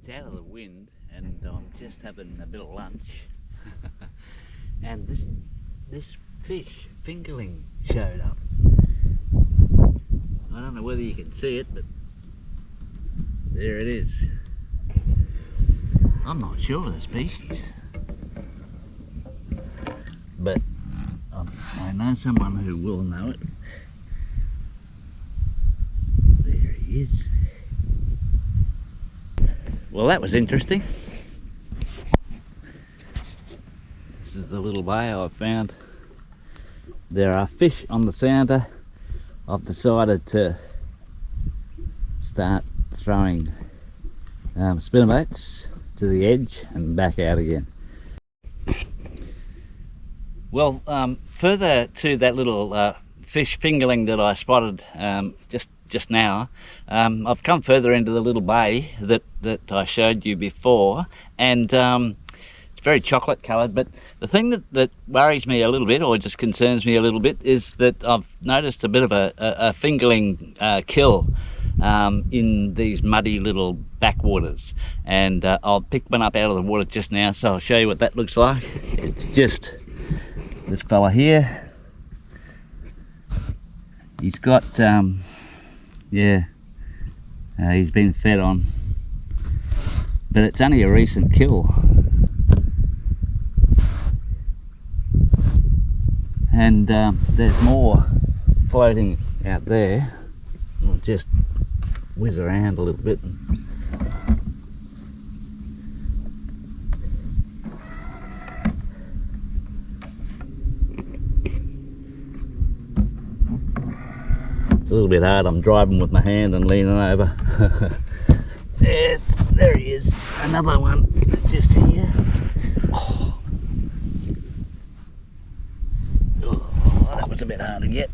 It's out of the wind and I'm just having a bit of lunch and this fish, fingerling, showed up. I don't know whether you can see it, but there it is. I'm not sure of the species, but I know someone who will know it. There he is. Well, that was interesting. This is the little bay I've found. There are fish on the sounder. I've decided to start throwing spinnerbaits to the edge and back out again. Well, further to that little fish fingerling that I spotted just now, I've come further into the little bay that I showed you before, and it's very chocolate coloured, but the thing that worries me a little bit, or just concerns me a little bit, is that I've noticed a bit of a fingerling kill in these muddy little backwaters, and I'll pick one up out of the water just now, so I'll show you what that looks like. It's just this fella here. He's got he's been fed on, but it's only a recent kill, and there's more floating out there. I'll just whiz around a little bit. It's a little bit hard, I'm driving with my hand and leaning over. Yes, there he is, another one just here. Oh, that was a bit hard to get.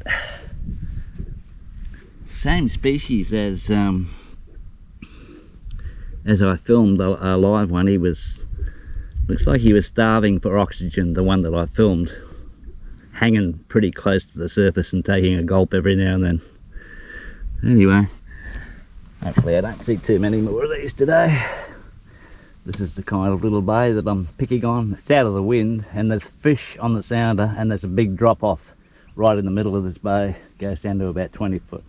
Same species as I filmed a live one. He was, looks like he was starving for oxygen, the one that I filmed, hanging pretty close to the surface and taking a gulp every now and then. Anyway, hopefully I don't see too many more of these today. This is the kind of little bay that I'm picking on. It's out of the wind and there's fish on the sounder, and there's a big drop off right in the middle of this bay. It goes down to about 20 foot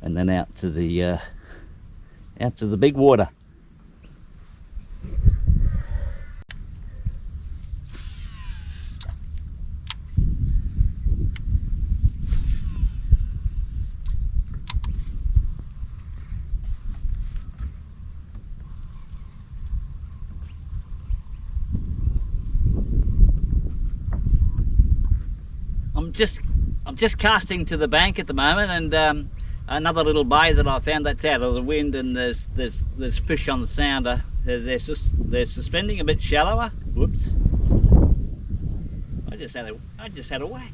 and then out to the big water. I'm just casting to the bank at the moment, and another little bay that I found that's out of the wind, and there's fish on the sounder. They're suspending a bit shallower. Whoops! I just had a whack.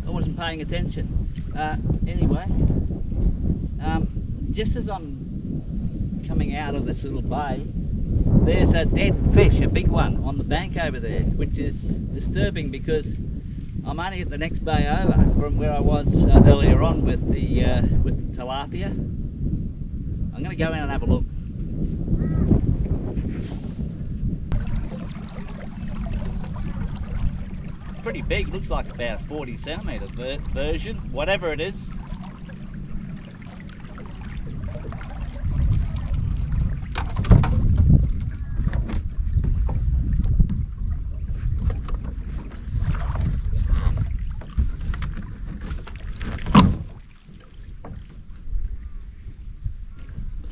I wasn't paying attention. Anyway, just as I'm coming out of this little bay, there's a dead fish, a big one, on the bank over there, which is disturbing because I'm only at the next bay over from where I was earlier on with the tilapia. I'm going to go in and have a look. Pretty big, looks like about a 40 centimetre version, whatever it is.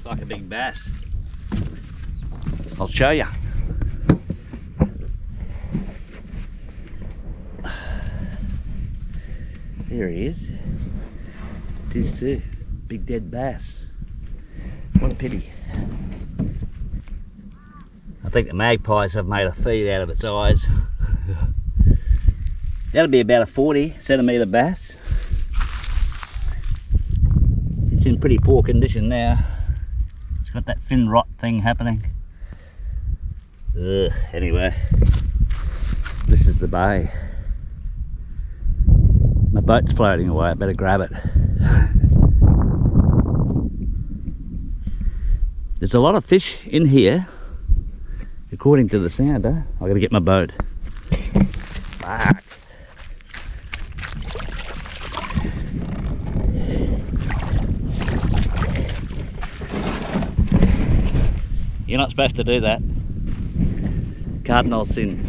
looks like a big bass. I'll show you. There he is. It is too. Big dead bass. What a pity. I think the magpies have made a feed out of its eyes. That'll be about a 40cm bass. It's in pretty poor condition now. It's got that fin rot thing happening. Anyway, this is the bay. My boat's floating away, I better grab it. There's a lot of fish in here, according to the sounder. I've got to get my boat. Fuck. You're not supposed to do that. Cardinal sin.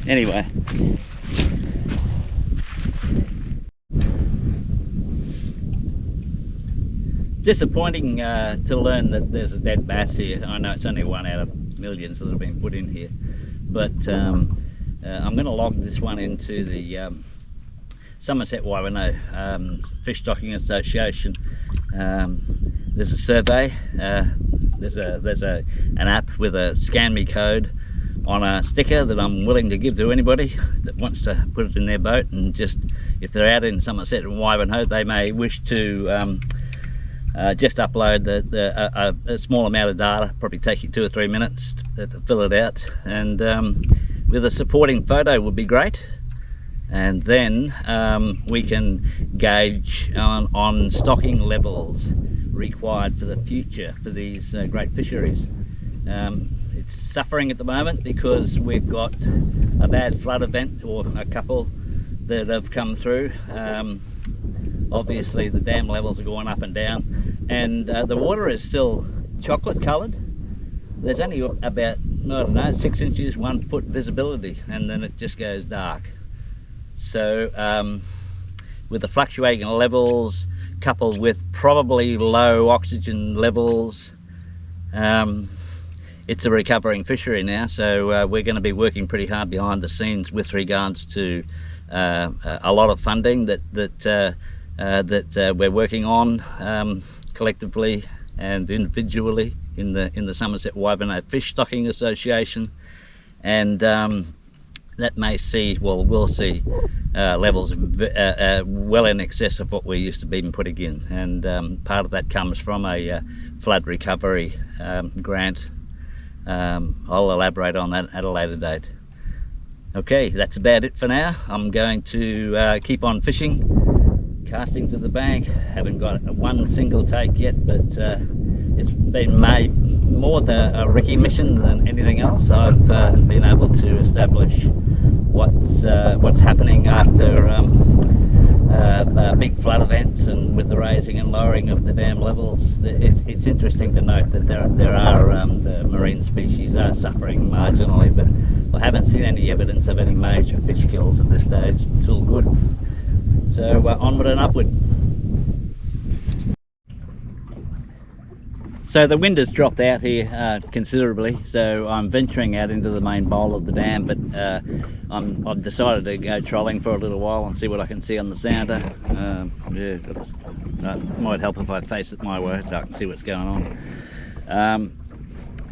Anyway. Disappointing to learn that there's a dead bass here. I know it's only one out of millions that have been put in here, but I'm going to log this one into the Somerset Wivenhoe Fish Stocking Association. There's a survey. There's an app with a scan me code on a sticker that I'm willing to give to anybody that wants to put it in their boat, and just if they're out in Somerset and Wivenhoe, they may wish to just upload a small amount of data. Probably take you 2 or 3 minutes to fill it out, and with a supporting photo would be great. And then we can gauge on stocking levels required for the future for these great fisheries. It's suffering at the moment because we've got a bad flood event, or a couple that have come through. Obviously the dam levels are going up and down, and the water is still chocolate coloured. There's only about, I don't know, 6 inches, 1 foot visibility, and then it just goes dark. So with the fluctuating levels coupled with probably low oxygen levels, it's a recovering fishery now. So we're going to be working pretty hard behind the scenes with regards to a lot of funding that we're working on collectively and individually in the Somerset Wivenhoe Fish Stocking Association, and that may see, well, we'll see levels well in excess of what we're used to being putting in, and part of that comes from a flood recovery grant. I'll elaborate on that at a later date. Okay, that's about it for now. I'm going to keep on fishing, casting to the bank. Haven't got one single take yet, but it's been made more a recce mission than anything else. I've been able to establish what's happening after big flood events, and with the raising and lowering of the dam levels. It's interesting to note that there are the marine species are suffering marginally, but I haven't seen any evidence of any major fish kills at this stage. It's all good. So onward and upward. So the wind has dropped out here considerably, so I'm venturing out into the main bowl of the dam, but I've decided to go trolling for a little while and see what I can see on the sounder. Yeah, it might help if I face it my way so I can see what's going on.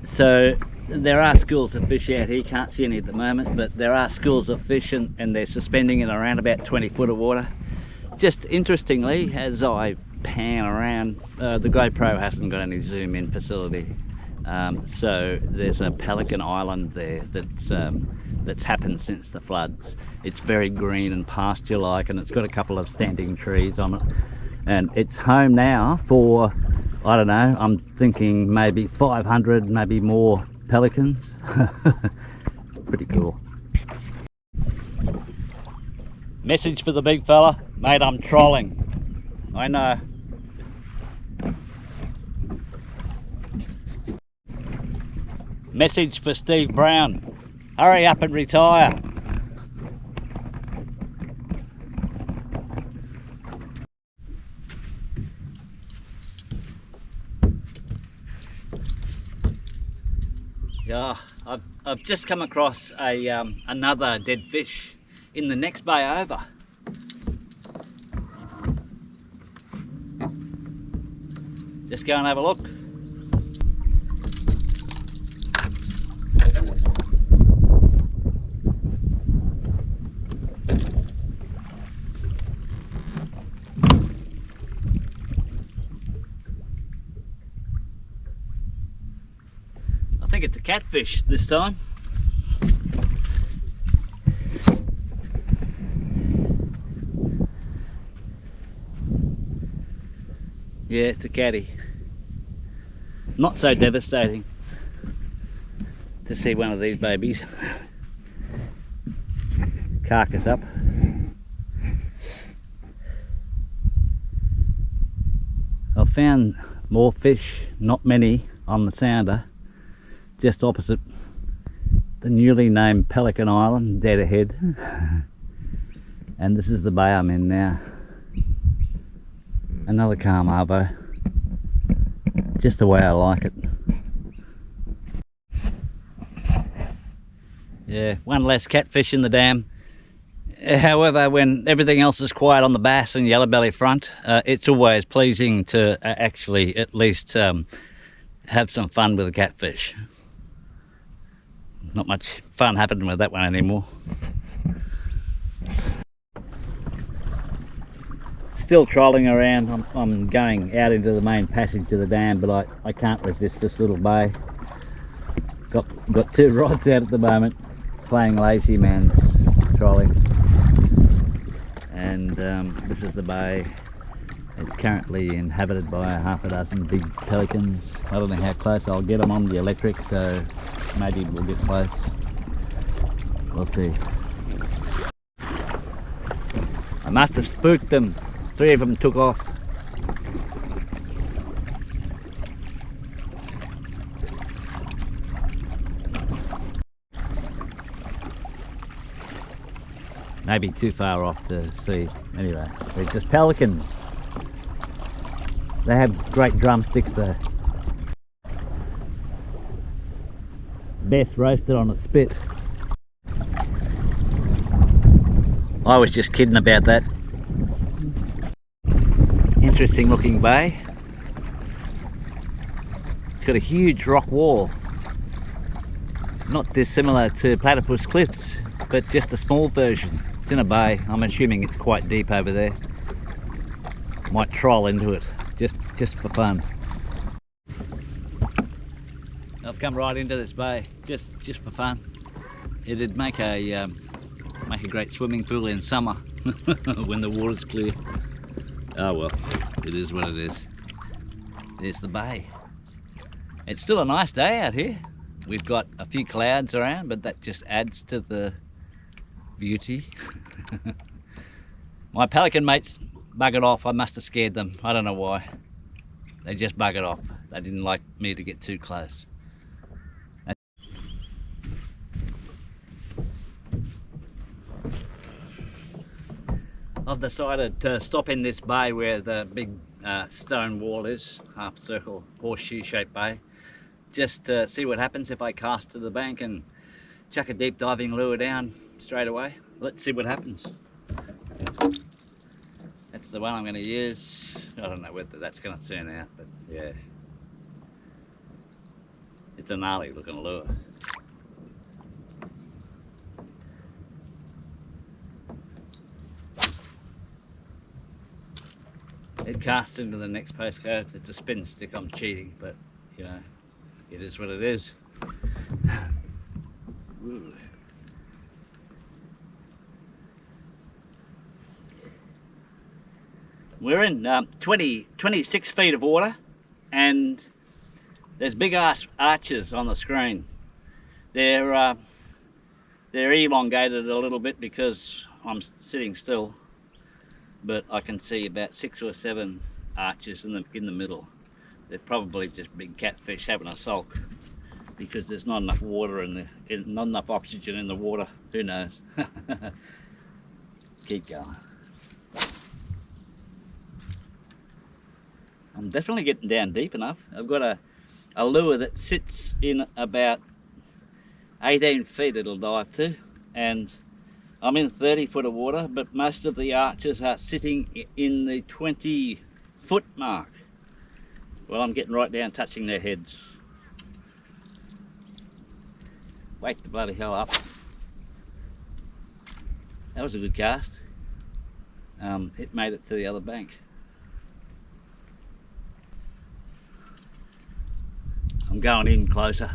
So there are schools of fish out here. Can't see any at the moment, but there are schools of fish, and they're suspending in around about 20 foot of water. Just interestingly, as I pan around, the GoPro hasn't got any zoom in facility, so there's a pelican island there that's happened since the floods. It's very green and pasture like, and it's got a couple of standing trees on it, and it's home now for, I don't know, I'm thinking maybe 500, maybe more pelicans. Pretty cool. Message for the big fella, mate, I'm trolling. I know. Message for Steve Brown, hurry up and retire. Yeah, I've just come across a another dead fish in the next bay over. Just go and have a look. I think it's a catfish this time. Yeah, it's a catty. Not so devastating to see one of these babies carcass up. I've found more fish, not many, on the sounder, just opposite the newly named Pelican Island, dead ahead. And this is the bay I'm in now. Another calm arvo, just the way I like it. Yeah, one less catfish in the dam. However, when everything else is quiet on the bass and yellowbelly front, it's always pleasing to actually at least have some fun with the catfish. Not much fun happening with that one anymore. Still trolling around. I'm going out into the main passage of the dam, but I can't resist this little bay. Got two rods out at the moment, playing lazy man's trolling. And this is the bay. It's currently inhabited by half a dozen big pelicans. I don't know how close I'll get them on the electric, so maybe we'll get close. We'll see. I must have spooked them. 3 of them took off. Maybe too far off to see. Anyway, they're just pelicans. They have great drumsticks though. Best roasted on a spit. I was just kidding about that. Interesting looking bay. It's got a huge rock wall. Not dissimilar to Platypus Cliffs, but just a small version. It's in a bay. I'm assuming it's quite deep over there. Might troll into it, just for fun. I've come right into this bay, just for fun. It'd make a great swimming pool in summer when the water's clear. Oh well, it is what it is. There's the bay. It's still a nice day out here. We've got a few clouds around, but that just adds to the beauty. My pelican mates buggered off. I must have scared them. I don't know why. They just buggered off. They didn't like me to get too close. I've decided to stop in this bay where the big stone wall is, half circle, horseshoe shaped bay. Just to see what happens if I cast to the bank and chuck a deep diving lure down straight away. Let's see what happens. That's the one I'm going to use. I don't know whether that's going to turn out, but yeah. It's a gnarly looking lure. It casts into the next postcode. It's a spin stick. I'm cheating, but you know, it is what it is. Ooh. We're in 26 feet of water, and there's big arches on the screen. They're elongated a little bit because I'm sitting still, but I can see about 6 or 7 arches in the middle. They're probably just big catfish having a sulk because there's not enough water not enough oxygen in the water. Who knows? Keep going. I'm definitely getting down deep enough. I've got a lure that sits in about 18 feet it'll dive to, and I'm in 30 foot of water, but most of the arches are sitting in the 20-foot mark. Well, I'm getting right down, touching their heads. Wake the bloody hell up. That was a good cast. It made it to the other bank. I'm going in closer.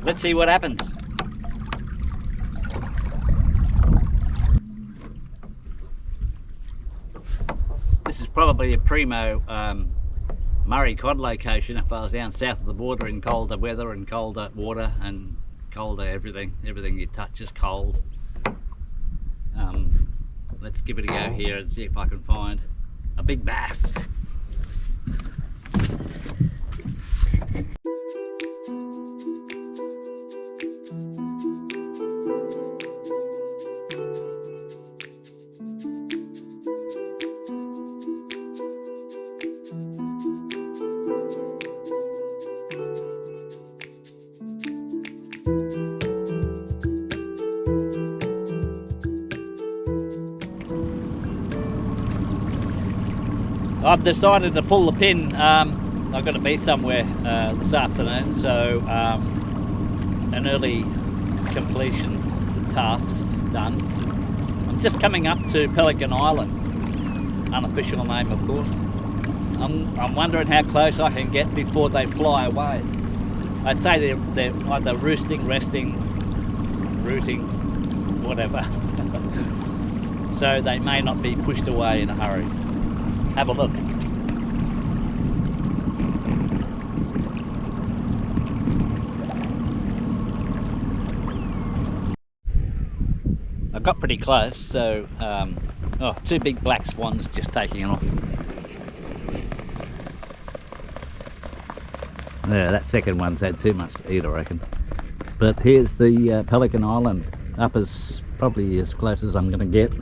Let's see what happens. This is probably a primo Murray cod location if I was down south of the border in colder weather and colder water and colder everything. Everything you touch is cold. Let's give it a go here and see if I can find a big bass. I've decided to pull the pin. I've got to be somewhere this afternoon, so an early completion task done. I'm just coming up to Pelican Island, unofficial name of course. I'm wondering how close I can get before they fly away. I'd say they're either roosting, resting, rooting, whatever. So they may not be pushed away in a hurry. Have a look. I got pretty close, so oh, two big black swans just taking off. Yeah, that second one's had too much to eat, I reckon. But here's the Pelican Island, up as probably as close as I'm going to get.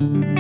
Mm-hmm.